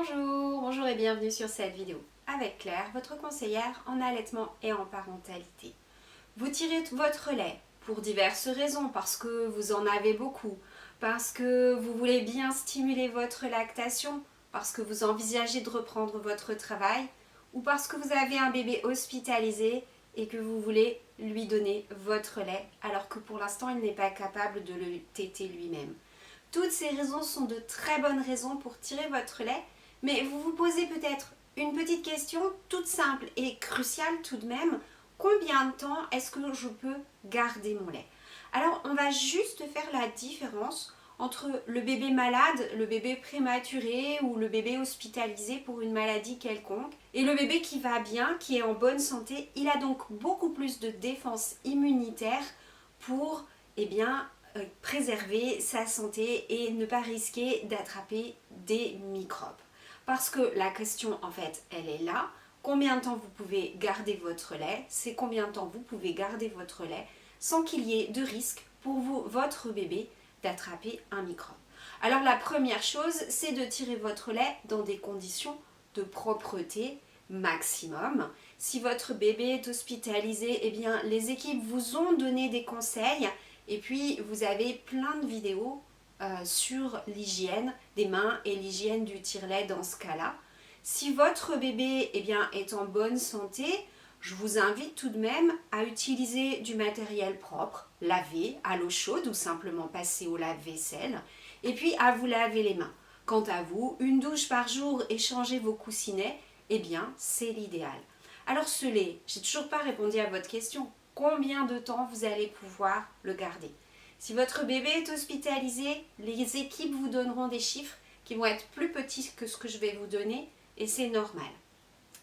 Bonjour et bienvenue sur cette vidéo avec Claire, votre conseillère en allaitement et en parentalité. Vous tirez votre lait pour diverses raisons, parce que vous en avez beaucoup, parce que vous voulez bien stimuler votre lactation, parce que vous envisagez de reprendre votre travail ou parce que vous avez un bébé hospitalisé et que vous voulez lui donner votre lait alors que pour l'instant il n'est pas capable de le téter lui-même. Toutes ces raisons sont de très bonnes raisons pour tirer votre lait, mais vous vous posez peut-être une petite question toute simple et cruciale tout de même. Combien de temps est-ce que je peux garder mon lait? Alors on va juste faire la différence entre le bébé malade, le bébé prématuré ou le bébé hospitalisé pour une maladie quelconque et le bébé qui va bien, qui est en bonne santé. Il a donc beaucoup plus de défense immunitaire pour préserver sa santé et ne pas risquer d'attraper des microbes. Parce que la question en fait elle est là. Combien de temps vous pouvez garder votre lait? C'est combien de temps vous pouvez garder votre lait sans qu'il y ait de risque pour vous, votre bébé, d'attraper un microbe. Alors la première chose, c'est de tirer votre lait dans des conditions de propreté maximum. Si votre bébé est hospitalisé, eh bien les équipes vous ont donné des conseils et puis vous avez plein de vidéos sur l'hygiène des mains et l'hygiène du tire-lait dans ce cas-là. Si votre bébé est en bonne santé, je vous invite tout de même à utiliser du matériel propre, laver à l'eau chaude ou simplement passer au lave-vaisselle, et puis à vous laver les mains. Quant à vous, une douche par jour et changer vos coussinets, c'est l'idéal. Alors ce lait, j'ai toujours pas répondu à votre question. Combien de temps vous allez pouvoir le garder? Si votre bébé est hospitalisé, les équipes vous donneront des chiffres qui vont être plus petits que ce que je vais vous donner, et c'est normal.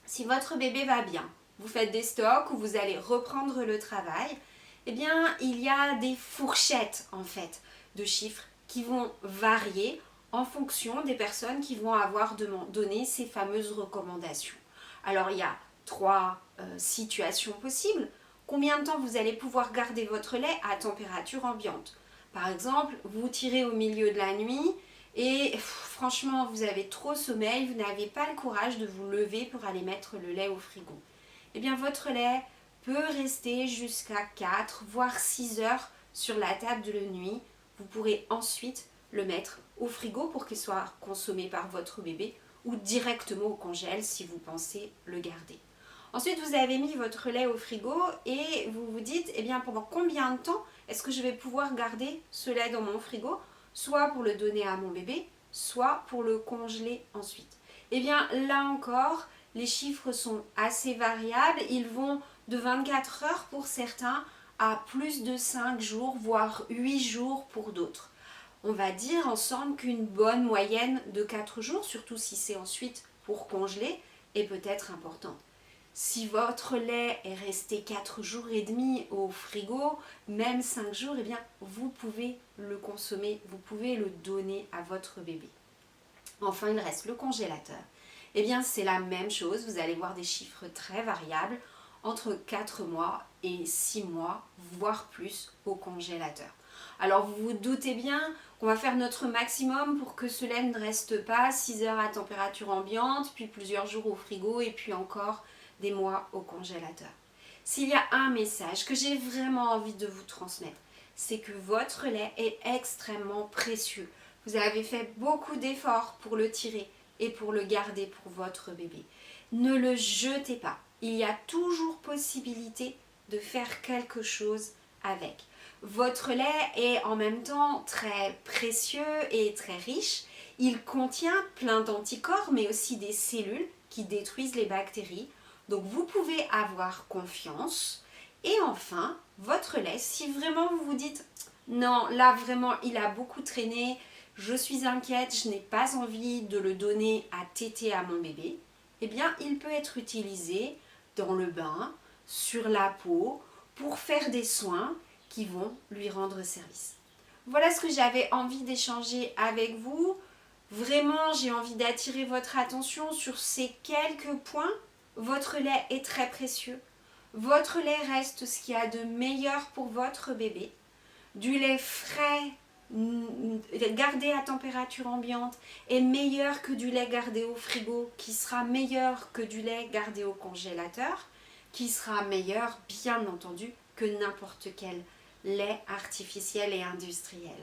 Si votre bébé va bien, vous faites des stocks ou vous allez reprendre le travail, il y a des fourchettes en fait de chiffres qui vont varier en fonction des personnes qui vont avoir donné ces fameuses recommandations. Alors il y a trois situations possibles. Combien de temps vous allez pouvoir garder votre lait à température ambiante? Par exemple, vous tirez au milieu de la nuit et franchement vous avez trop sommeil, vous n'avez pas le courage de vous lever pour aller mettre le lait au frigo. Votre lait peut rester jusqu'à 4 voire 6 heures sur la table de la nuit. Vous pourrez ensuite le mettre au frigo pour qu'il soit consommé par votre bébé ou directement au congèle si vous pensez le garder. Ensuite, vous avez mis votre lait au frigo et vous vous dites, pendant combien de temps est-ce que je vais pouvoir garder ce lait dans mon frigo, soit pour le donner à mon bébé, soit pour le congeler ensuite. Là encore, les chiffres sont assez variables. Ils vont de 24 heures pour certains à plus de 5 jours, voire 8 jours pour d'autres. On va dire ensemble qu'une bonne moyenne de 4 jours, surtout si c'est ensuite pour congeler, est peut-être importante. Si votre lait est resté 4 jours et demi au frigo, même 5 jours, vous pouvez le consommer, vous pouvez le donner à votre bébé. Enfin, il reste le congélateur. C'est la même chose, vous allez voir des chiffres très variables entre 4 mois et 6 mois, voire plus au congélateur. Alors vous vous doutez bien qu'on va faire notre maximum pour que ce lait ne reste pas 6 heures à température ambiante, puis plusieurs jours au frigo et puis encore des mois au congélateur. S'il y a un message que j'ai vraiment envie de vous transmettre, c'est que votre lait est extrêmement précieux. Vous avez fait beaucoup d'efforts pour le tirer et pour le garder pour votre bébé. Ne le jetez pas. Il y a toujours possibilité de faire quelque chose avec. Votre lait est en même temps très précieux et très riche. Il contient plein d'anticorps, mais aussi des cellules qui détruisent les bactéries. Donc vous pouvez avoir confiance. Et enfin, votre lait, si vraiment vous vous dites « Non, là vraiment il a beaucoup traîné, je suis inquiète, je n'ai pas envie de le donner à téter à mon bébé », il peut être utilisé dans le bain, sur la peau, pour faire des soins qui vont lui rendre service. Voilà ce que j'avais envie d'échanger avec vous. Vraiment, j'ai envie d'attirer votre attention sur ces quelques points. Votre lait est très précieux. Votre lait reste ce qu'il y a de meilleur pour votre bébé. Du lait frais, gardé à température ambiante est meilleur que du lait gardé au frigo, qui sera meilleur que du lait gardé au congélateur, qui sera meilleur, bien entendu, que n'importe quel lait artificiel et industriel.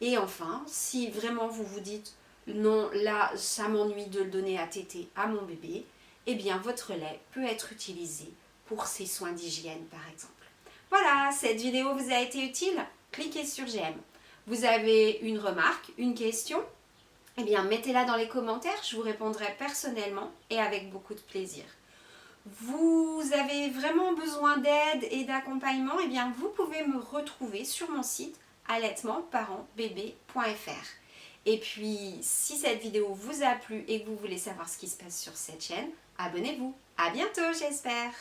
Et enfin, si vraiment vous vous dites non, là, ça m'ennuie de le donner à téter à mon bébé, eh bien votre lait peut être utilisé pour ses soins d'hygiène par exemple. Voilà, cette vidéo vous a été utile? Cliquez sur j'aime. Vous avez une remarque, une question? Eh bien mettez-la dans les commentaires, je vous répondrai personnellement et avec beaucoup de plaisir. Vous avez vraiment besoin d'aide et d'accompagnement? Eh bien vous pouvez me retrouver sur mon site allaitementparentsbébé.fr. Et puis, si cette vidéo vous a plu et que vous voulez savoir ce qui se passe sur cette chaîne, abonnez-vous. À bientôt, j'espère.